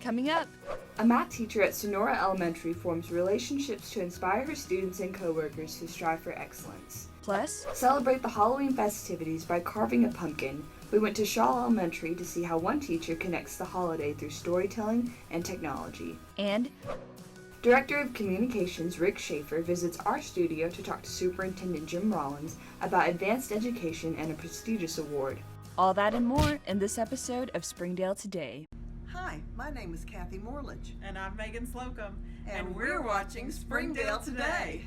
Coming up, a math teacher at Sonora Elementary forms relationships to inspire her students and coworkers who strive for excellence. plus, Celebrate the Halloween festivities by carving a pumpkin. We went to Shaw Elementary to see how one teacher connects the holiday through storytelling and technology. and Director of Communications Rick Schaefer visits our studio to talk to Superintendent Jim Rollins about advanced education and a prestigious award. all that and more in this episode of Springdale Today. Hi, my name is Kathy Morledge. And I'm Megan Slocum. And we're watching Springdale Today.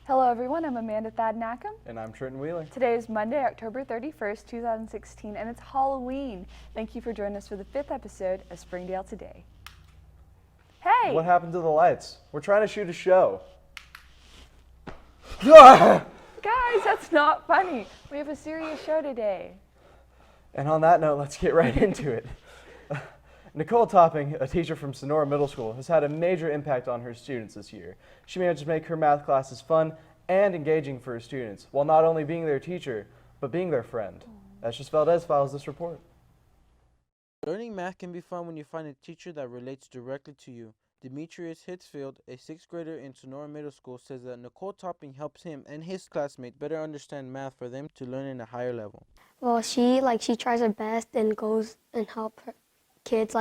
Hello everyone, I'm Amanda Thadnackham. And I'm Trenton Wheeler. Today is Monday, October 31st, 2016, and it's Halloween. Thank you for joining us for the 5th episode of Springdale Today. Hey! What happened to the lights? We're trying to shoot a show. And Guys, that's not funny. We have a serious show today. on that note, let's get right into it. Nicole Topping, a teacher from Sonora Middle School, has had a major impact on her students this year. She managed to make her math classes fun and engaging for her students, while not only being their teacher, but being their friend. Estes Valdez files this report. Learning math can be fun when you find a teacher that relates directly to you. Demetrius Hitzfield, a 6th grader in Sonora Middle School, says that Nicole Topping helps him and his classmates better understand math for them to learn in a higher level. Well, she tries her best and goes and help her kids,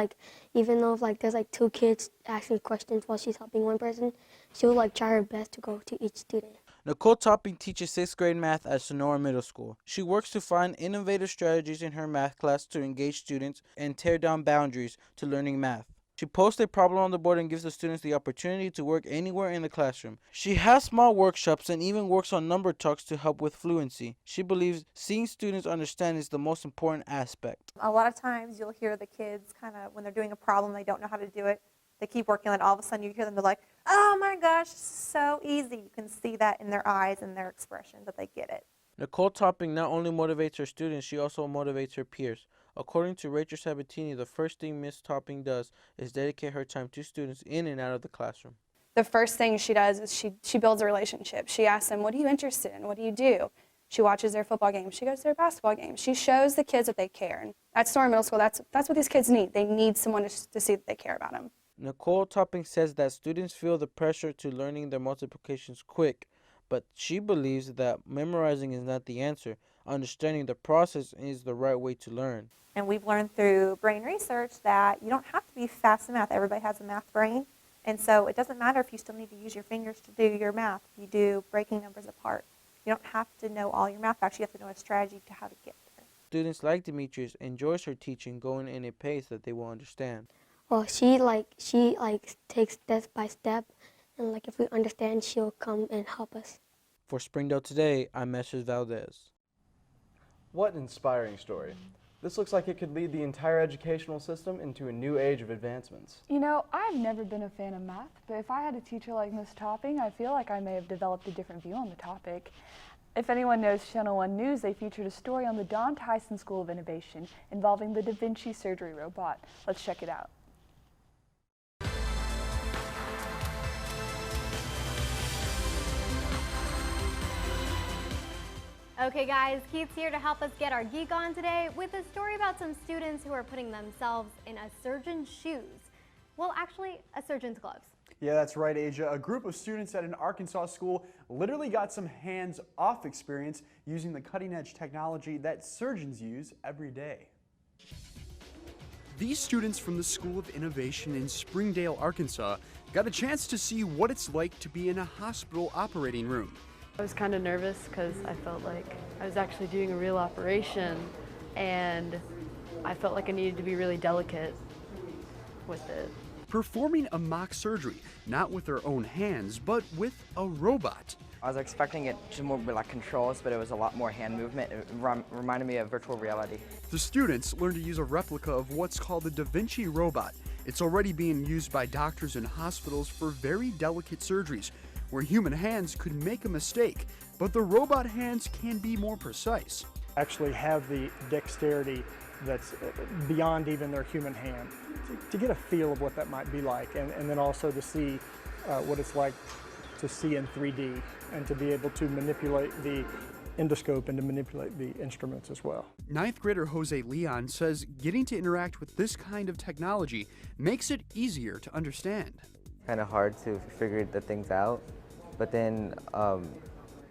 even though there's 2 kids asking questions while she's helping one person, she'll try her best to go to each student. Nicole Topping teaches 6th grade math at Sonora Middle School. She works to find innovative strategies in her math class to engage students and tear down boundaries to learning math. She posts a problem on the board and gives the students the opportunity to work anywhere in the classroom. She has small workshops and even works on number talks to help with fluency. She believes seeing students understand is the most important aspect. A lot of times you'll hear the kids when they're doing a problem, they don't know how to do it. They keep working on it. All of a sudden you hear them, they're like, oh my gosh, so easy. You can see that in their eyes and their expression that they get it. Nicole Topping not only motivates her students, she also motivates her peers. According to Rachel Sabatini, the first thing Miss Topping does is dedicate her time to students in and out of the classroom. The first thing she does is she builds a relationship. She asks them, what are you interested in? What do you do? She watches their football games. She goes to their basketball games. She shows the kids that they care. And at Sonora Middle School, that's what these kids need. They need someone to see that they care about them. Nicole Topping says that students feel the pressure to learning their multiplications quick, but she believes that memorizing is not the answer. Understanding the process is the right way to learn. And we've learned through brain research that you don't have to be fast in math. Everybody has a math brain. And so it doesn't matter if you still need to use your fingers to do your math. You do breaking numbers apart. You don't have to know all your math facts. You have to know a strategy to how to get there. Students like Demetrius enjoys her teaching, going in a pace that they will understand. Well, she takes step by step, and if we understand, she'll come and help us. For Springdale Today, I'm Estes Valdez. What an inspiring story. This looks like it could lead the entire educational system into a new age of advancements. You know, I've never been a fan of math, but if I had a teacher like Miss Topping, I feel like I may have developed a different view on the topic. If anyone knows Channel 1 News, they featured a story on the Don Tyson School of Innovation involving the Da Vinci surgery robot. Let's check it out. Okay guys, Keith's here to help us get our geek on today with a story about some students who are putting themselves in a surgeon's shoes. Well, actually, a surgeon's gloves. Yeah, that's right, Asia. A group of students at an Arkansas school literally got some hands-off experience using the cutting-edge technology that surgeons use every day. These students from the School of Innovation in Springdale, Arkansas, got a chance to see what it's like to be in a hospital operating room. I was kind of nervous because I felt like I was actually doing a real operation, and I felt like I needed to be really delicate with it. performing a mock surgery, not with their own hands, but with a robot. I was expecting it to more be like controls, but it was a lot more hand movement. It reminded me of virtual reality. The students learned to use a replica of what's called the Da Vinci robot. It's already being used by doctors and hospitals for very delicate surgeries, where human hands could make a mistake, but the robot hands can be more precise. Actually have the dexterity that's beyond even their human hand, to get a feel of what that might be like, and then also to see what it's like to see in 3D and to be able to manipulate the endoscope and to manipulate the instruments as well. Ninth grader Jose Leon says getting to interact with this kind of technology makes it easier to understand. Kind of hard to figure the things out, but then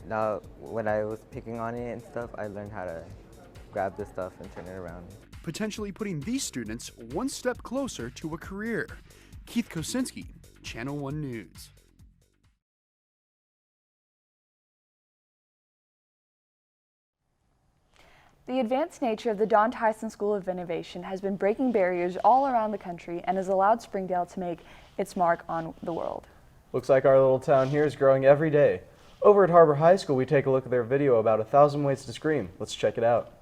now when I was picking on it and stuff, I learned how to grab the stuff and turn it around. Potentially putting these students one step closer to a career. Keith Kosinski, Channel 1 News. The advanced nature of the Don Tyson School of Innovation has been breaking barriers all around the country and has allowed Springdale to make its mark on the world. Looks like our little town here is growing every day. Over at HAR-BER High School, we take a look at their video about 1,000 Ways to Scream. Let's check it out.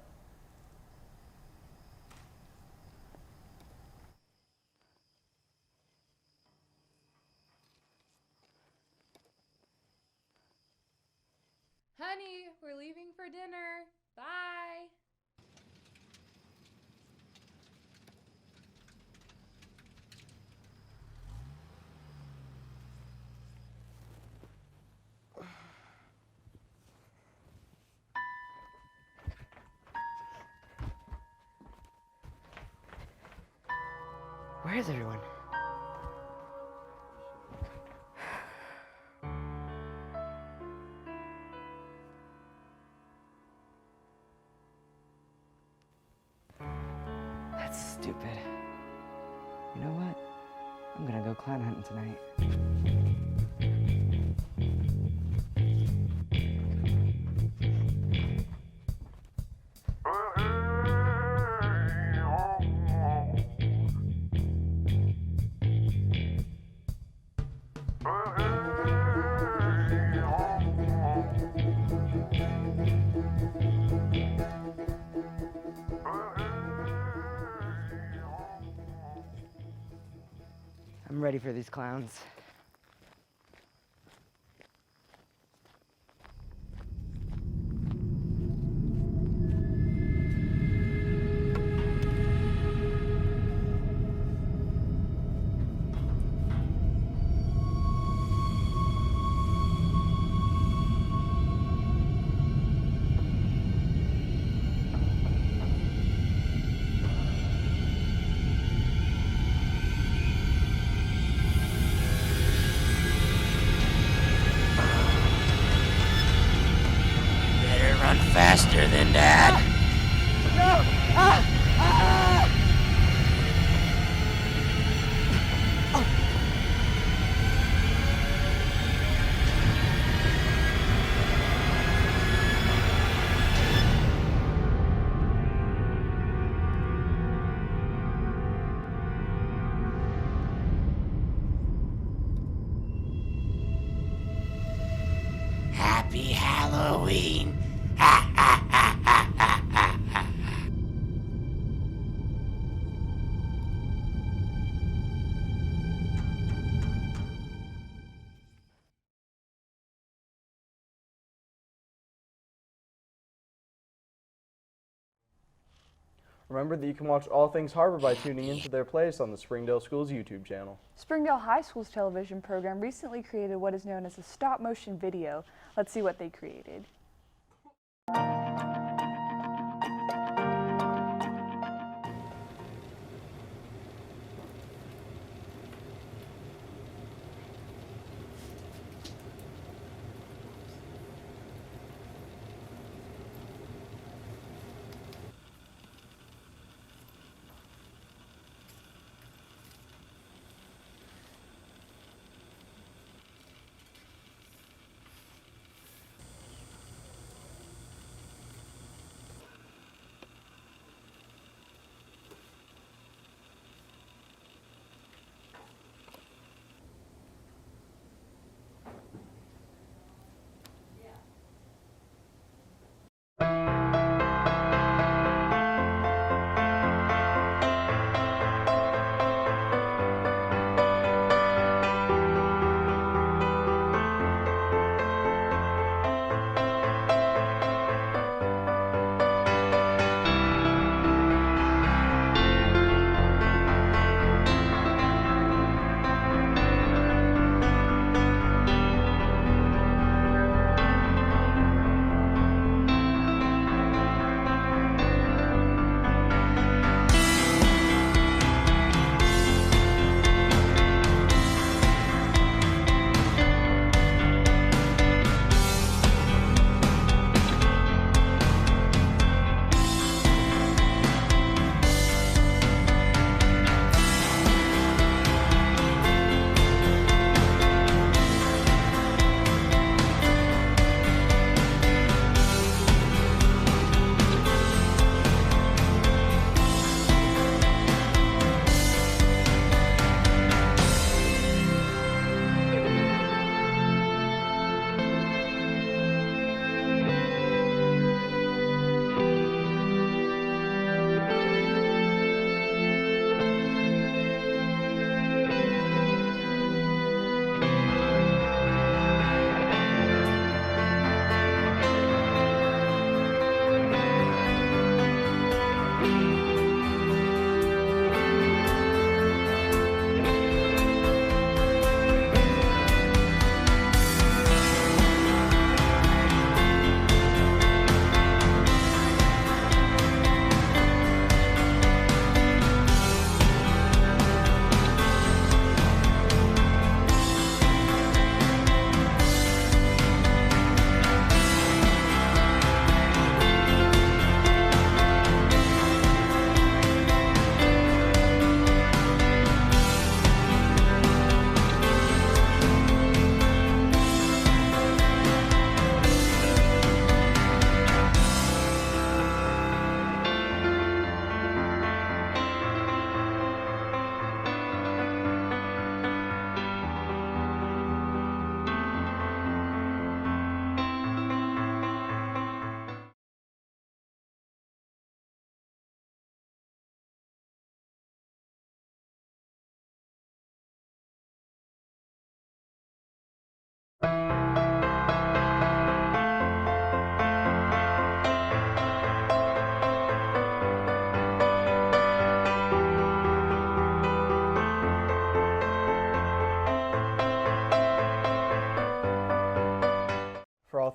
Honey, we're leaving for dinner. Bye. Where is everyone? That's stupid. You know what? I'm gonna go clown hunting tonight. I'm ready for these clowns. Faster than that. No! Ah! Ah! Happy Halloween. Remember that you can watch all things HAR-BER by tuning into their playlist on the Springdale Schools YouTube channel. Springdale High School's television program recently created what is known as a stop-motion video. Let's see what they created.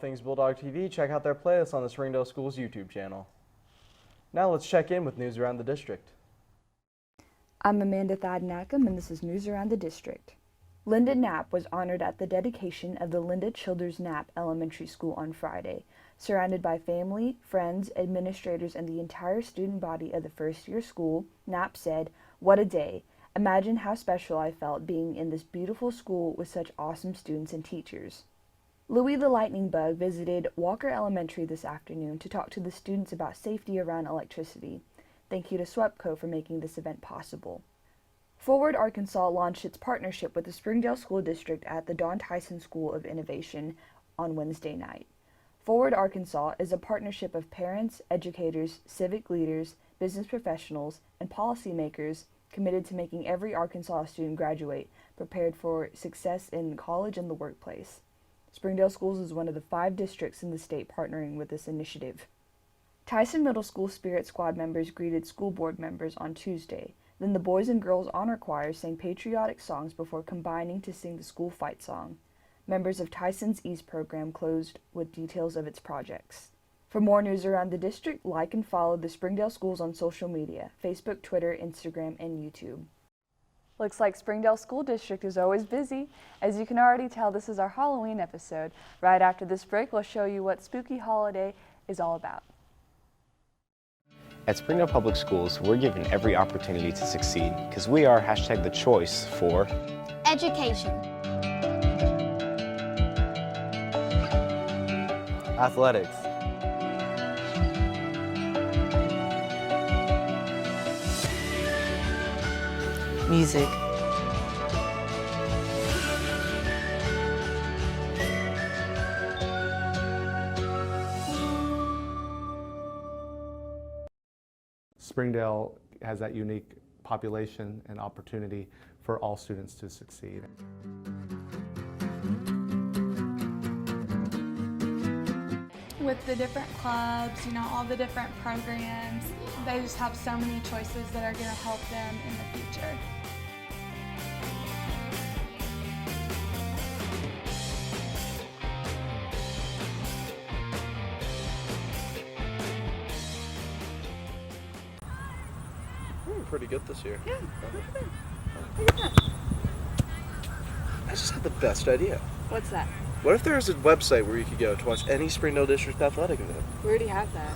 things Bulldog TV, check out their playlist on the Springdale Schools YouTube channel. Now let's check in with news around the district. I'm Amanda Thadnackham, and this is News Around the District. Linda Knapp was honored at the dedication of the Linda Childers Knapp Elementary School on Friday. Surrounded by family, friends, administrators, and the entire student body of the first-year school, Knapp said, "What a day. Imagine how special I felt being in this beautiful school with such awesome students and teachers." Louis the Lightning Bug visited Walker Elementary this afternoon to talk to the students about safety around electricity. Thank you to SWEPCO for making this event possible. Forward Arkansas launched its partnership with the Springdale School District at the Don Tyson School of Innovation on Wednesday night. Forward Arkansas is a partnership of parents, educators, civic leaders, business professionals, and policymakers committed to making every Arkansas student graduate prepared for success in college and the workplace. Springdale Schools is one of the 5 districts in the state partnering with this initiative. Tyson Middle School Spirit Squad members greeted school board members on Tuesday. Then the Boys and Girls Honor Choir sang patriotic songs before combining to sing the school fight song. Members of Tyson's East program closed with details of its projects. For more news around the district, like and follow the Springdale Schools on social media, Facebook, Twitter, Instagram, and YouTube. Looks like Springdale School District is always busy. As you can already tell, this is our Halloween episode. Right after this break, we'll show you what Spooky Holiday is all about. At Springdale Public Schools, we're given every opportunity to succeed because we are #the choice for education, athletics, music, Springdale has that unique population and opportunity for all students to succeed. With the different clubs, all the different programs, they just have so many choices that are going to help them in the future. Pretty good this year. Yeah, Look at that. I just had the best idea. What's that? What if there was a website where you could go to watch any Springdale District athletic event? We already have that.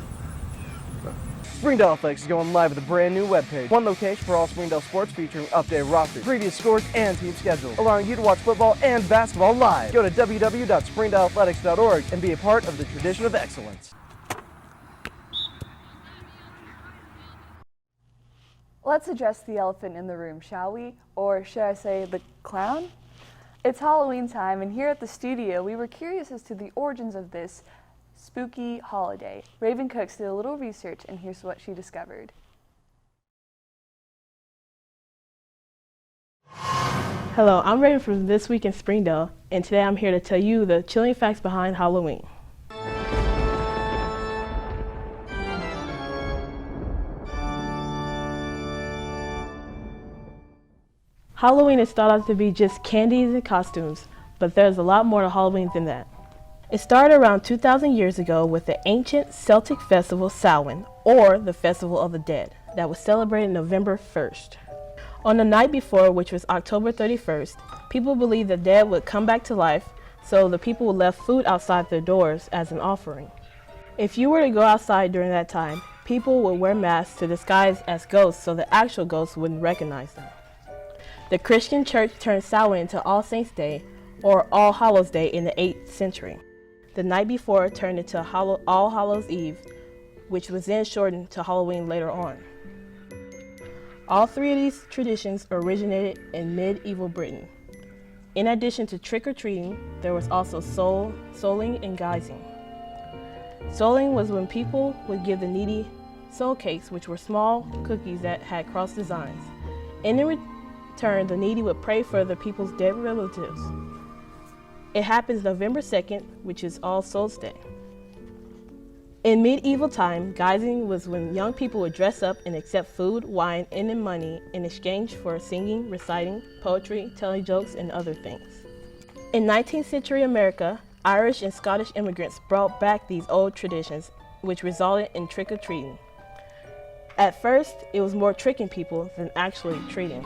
Springdale Athletics is going live with a brand new webpage. One location for all Springdale sports featuring updated rosters, previous scores, and team schedules, allowing you to watch football and basketball live. Go to www.springdaleathletics.org and be a part of the tradition of excellence. Let's address the elephant in the room, shall we? Or should I say the clown? It's Halloween time, and here at the studio, we were curious as to the origins of this spooky holiday. Raven Cooks did a little research, and here's what she discovered. Hello, I'm Raven from This Week in Springdale, and today I'm here to tell you the chilling facts behind Halloween. Halloween is thought out to be just candies and costumes, but there's a lot more to Halloween than that. It started around 2,000 years ago with the ancient Celtic festival Samhain, or the Festival of the Dead, that was celebrated November 1st. On the night before, which was October 31st, people believed the dead would come back to life, so the people left food outside their doors as an offering. If you were to go outside during that time, people would wear masks to disguise as ghosts so the actual ghosts wouldn't recognize them. The Christian church turned Samhain into All Saints' Day, or All Hallows' Day in the 8th century. The night before turned into All Hallows' Eve, which was then shortened to Halloween later on. All 3 of these traditions originated in medieval Britain. In addition to trick-or-treating, there was also souling and guising. Souling was when people would give the needy soul cakes, which were small cookies that had cross designs. In return, the needy would pray for the people's dead relatives. It happens November 2nd, which is All Souls' Day. In medieval time, guising was when young people would dress up and accept food, wine, and money in exchange for singing, reciting, poetry, telling jokes, and other things. In 19th century America, Irish and Scottish immigrants brought back these old traditions, which resulted in trick-or-treating. At first, it was more tricking people than actually treating.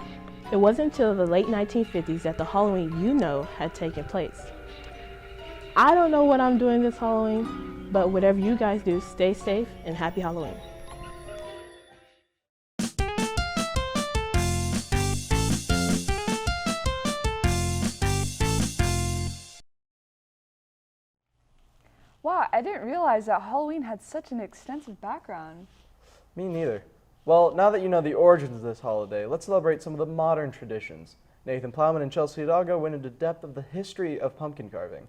It wasn't until the late 1950s that the Halloween you know had taken place. I don't know what I'm doing this Halloween, but whatever you guys do, stay safe and happy Halloween. Wow, I didn't realize that Halloween had such an extensive background. Me neither. Well, now that you know the origins of this holiday, let's celebrate some of the modern traditions. Nathan Plowman and Chelsea Hidalgo went into depth of the history of pumpkin carving,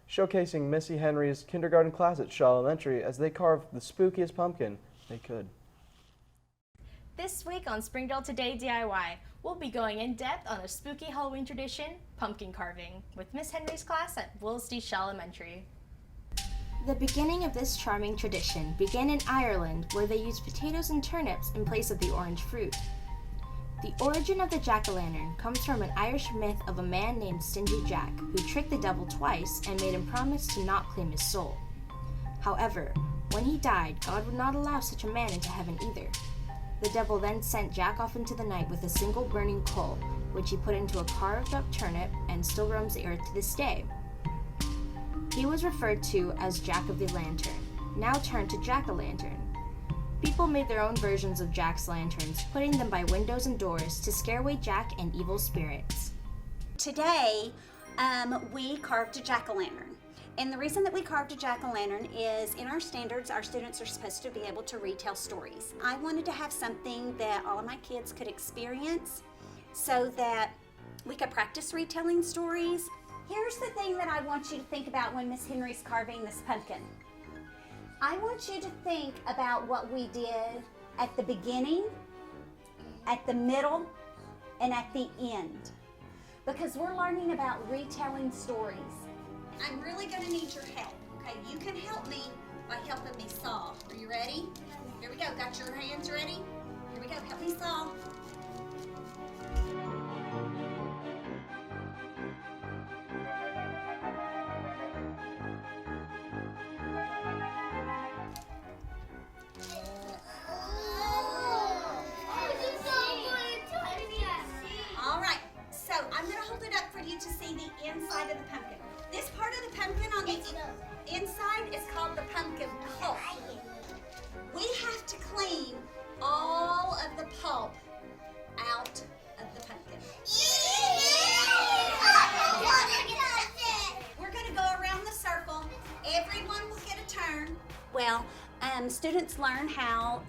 showcasing Missy Henry's kindergarten class at Shaw Elementary as they carved the spookiest pumpkin they could. This week on Springdale Today DIY, we'll be going in depth on a spooky Halloween tradition, pumpkin carving, with Miss Henry's class at Willesden Shaw Elementary. The beginning of this charming tradition began in Ireland, where they used potatoes and turnips in place of the orange fruit. The origin of the jack-o'-lantern comes from an Irish myth of a man named Stingy Jack, who tricked the devil twice and made him promise to not claim his soul. However, when he died, God would not allow such a man into heaven either. The devil then sent Jack off into the night with a single burning coal, which he put into a carved-up turnip and still roams the earth to this day. He was referred to as Jack of the Lantern, now turned to Jack-o'-lantern. People made their own versions of Jack's lanterns, putting them by windows and doors to scare away Jack and evil spirits. Today, we carved a jack-o'-lantern. And the reason that we carved a jack-o'-lantern is in our standards, our students are supposed to be able to retell stories. I wanted to have something that all of my kids could experience so that we could practice retelling stories. Here's the thing that I want you to think about when Miss Henry's carving this pumpkin. I want you to think about what we did at the beginning, at the middle, and at the end. Because we're learning about retelling stories. I'm really gonna need your help, okay? You can help me by helping me saw. Are you ready? Here we go, got your hands ready? Here we go, help me saw. All right, so I'm gonna hold it up for you to see the inside of the pumpkin. This part of the pumpkin on the inside is called the pumpkin pulp. We have to clean all of the pulp out of the pumpkin. We're going to go around the circle. Everyone will get a turn. Well, students learn how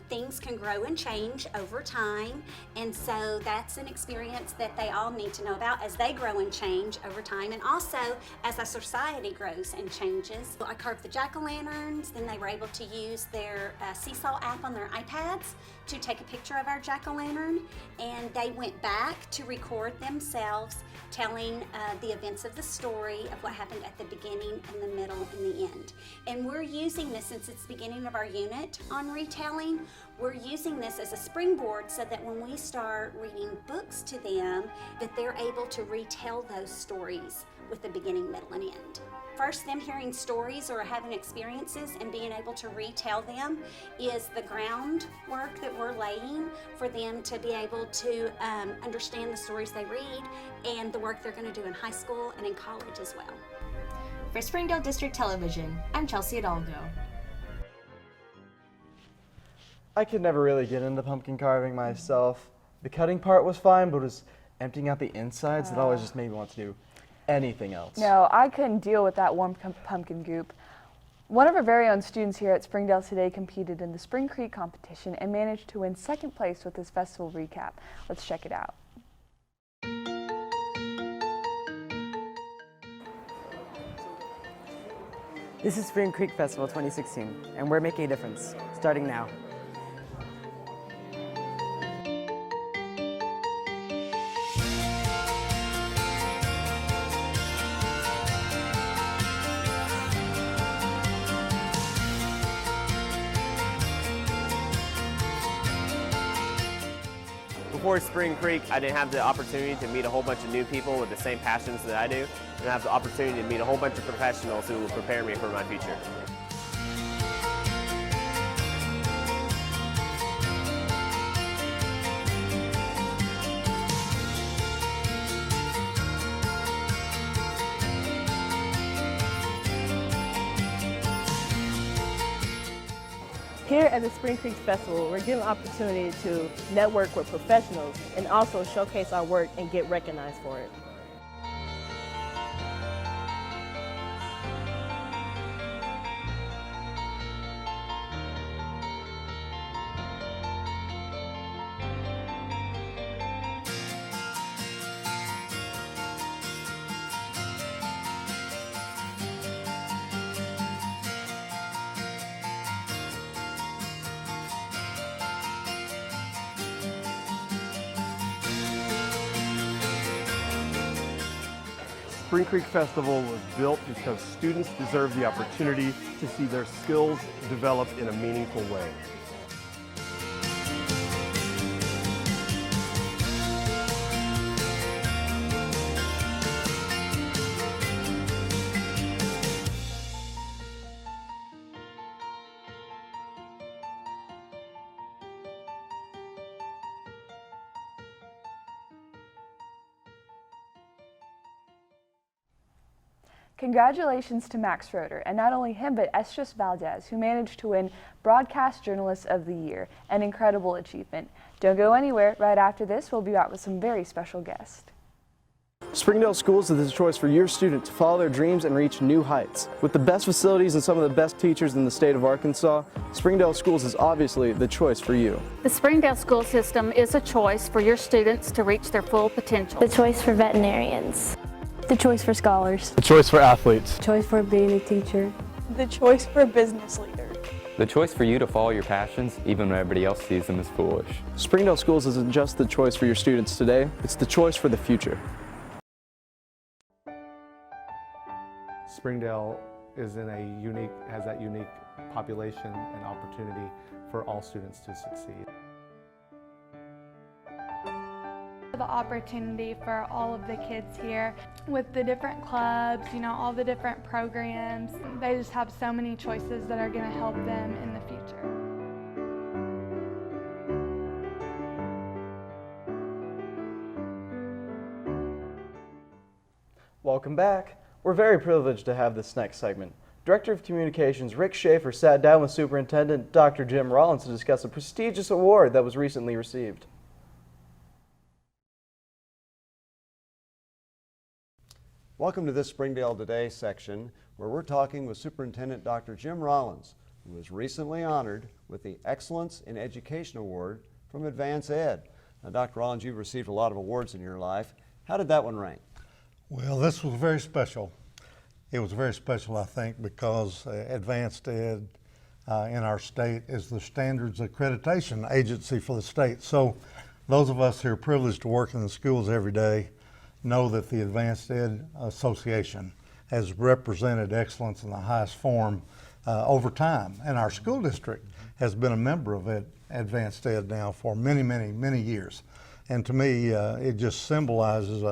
things can grow and change over time, and so that's an experience that they all need to know about as they grow and change over time, and also as our society grows and changes. I carved the jack-o'-lanterns, then they were able to use their Seesaw app on their iPads to take a picture of our jack-o'-lantern, and they went back to record themselves telling the events of the story of what happened at the beginning and the middle and the end. And we're using this, since it's the beginning of our unit on retelling, we're using this as a springboard so that when we start reading books to them, that they're able to retell those stories with the beginning, middle, and end. First, them hearing stories or having experiences and being able to retell them is the groundwork that we're laying for them to be able to understand the stories they read and the work they're going to do in high school and in college as well. For Springdale District Television, I'm Chelsea Hidalgo. I could never really get into pumpkin carving myself. The cutting part was fine, but it was emptying out the insides that always just made me want to do anything else. No, I couldn't deal with that warm pumpkin goop. One of our very own students here at Springdale Today competed in the Spring Creek competition and managed to win second place with his festival recap. Let's check it out. This is Spring Creek Festival 2016, and we're making a difference, starting now. before Spring Creek, I didn't have the opportunity to meet a whole bunch of new people with the same passions that I do, and I have the opportunity to meet a whole bunch of professionals who will prepare me for my future. Here at the Spring Creek Festival, we're given an opportunity to network with professionals and also showcase our work and get recognized for it. Spring Creek Festival was built because students deserve the opportunity to see their skills develop in a meaningful way. Congratulations to Max Roeder, and not only him, but Estras Valdez, who managed to win Broadcast Journalist of the Year, an incredible achievement. Don't go anywhere. Right after this, we'll be back with some very special guests. Springdale Schools is the choice for your student to follow their dreams and reach new heights. With the best facilities and some of the best teachers in the state of Arkansas, Springdale Schools is obviously the choice for you. The Springdale school system is a choice for your students to reach their full potential. The choice for veterinarians. The choice for scholars. The choice for athletes. The choice for being a teacher. The choice for a business leader. The choice for you to follow your passions even when everybody else sees them as foolish. Springdale Schools isn't just the choice for your students today, it's the choice for the future. Springdale has that unique population and opportunity for all students to succeed. The opportunity for all of the kids here with the different clubs, all the different programs. They just have so many choices that are going to help them in the future. Welcome back. We're very privileged to have this next segment. Director of Communications Rick Schaefer sat down with Superintendent Dr. Jim Rollins to discuss a prestigious award that was recently received. Welcome to this Springdale Today section where we're talking with Superintendent Dr. Jim Rollins, who was recently honored with the Excellence in Education Award from Advance Ed. Now, Dr. Rollins, you've received a lot of awards in your life. How did that one rank? Well, this was very special. It was very special, I think, because Advanced Ed in our state is the standards accreditation agency for the state. So those of us who are privileged to work in the schools every day know that the Advanced Ed Association has represented excellence in the highest form over time. And our school district has been a member of Advanced Ed now for many, many, many years. And to me, it just symbolizes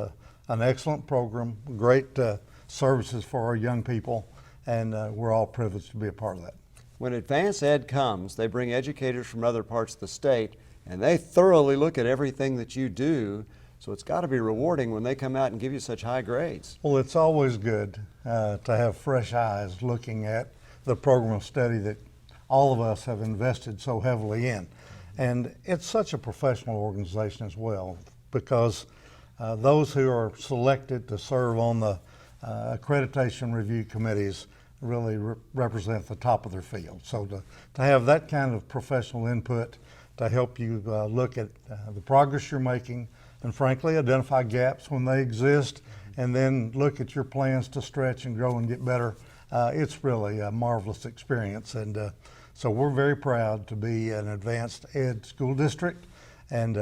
an excellent program, great services for our young people, and we're all privileged to be a part of that. When Advanced Ed comes, they bring educators from other parts of the state, and they thoroughly look at everything that you do. So it's got to be rewarding when they come out and give you such high grades. Well, it's always good to have fresh eyes looking at the program of study that all of us have invested so heavily in. And it's such a professional organization as well, because those who are selected to serve on the accreditation review committees really represent the top of their field. So to have that kind of professional input to help you look at the progress you're making, and frankly, identify gaps when they exist, and then look at your plans to stretch and grow and get better. It's really a marvelous experience. And so we're very proud to be an Advanced Ed school district, and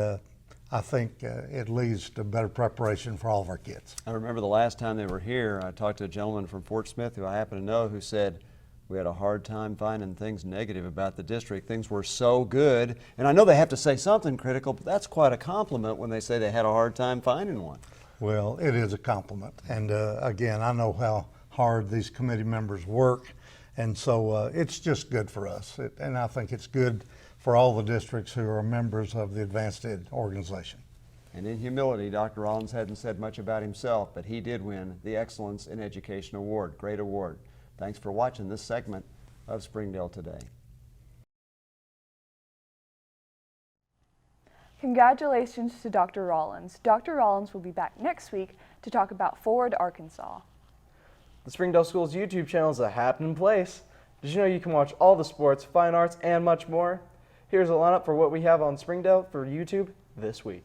I think it leads to better preparation for all of our kids. I remember the last time they were here, I talked to a gentleman from Fort Smith who I happen to know who said, We had a hard time finding things negative about the district. Things were so good. And I know they have to say something critical, but that's quite a compliment when they say they had a hard time finding one. Well, it is a compliment. And again, I know how hard these committee members work. And so it's just good for us. And I think it's good for all the districts who are members of the Advanced Ed organization. And in humility, Dr. Rollins hadn't said much about himself, but he did win the Excellence in Education Award. Great award. Thanks for watching this segment of Springdale Today. Congratulations to Dr. Rollins. Dr. Rollins will be back next week to talk about Forward Arkansas. The Springdale Schools YouTube channel is a happening place. Did you know you can watch all the sports, fine arts, and much more? Here's a lineup for what we have on Springdale for YouTube this week.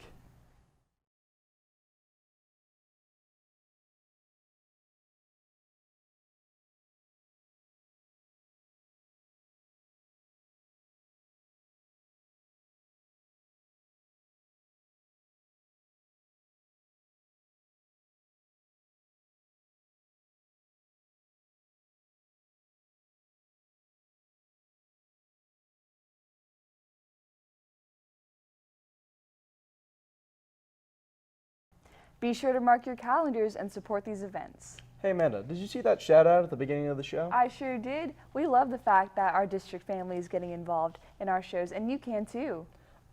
Be sure to mark your calendars and support these events. Hey Amanda, did you see that shout out at the beginning of the show? I sure did. We love the fact that our district family is getting involved in our shows, and you can too.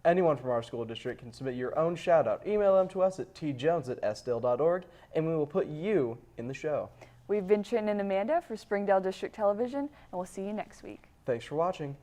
Anyone from our school district can submit your own shout out. Email them to us at tjones@sdale.org and we will put you in the show. We've been Trenton and Amanda for Springdale District Television, and we'll see you next week. Thanks for watching.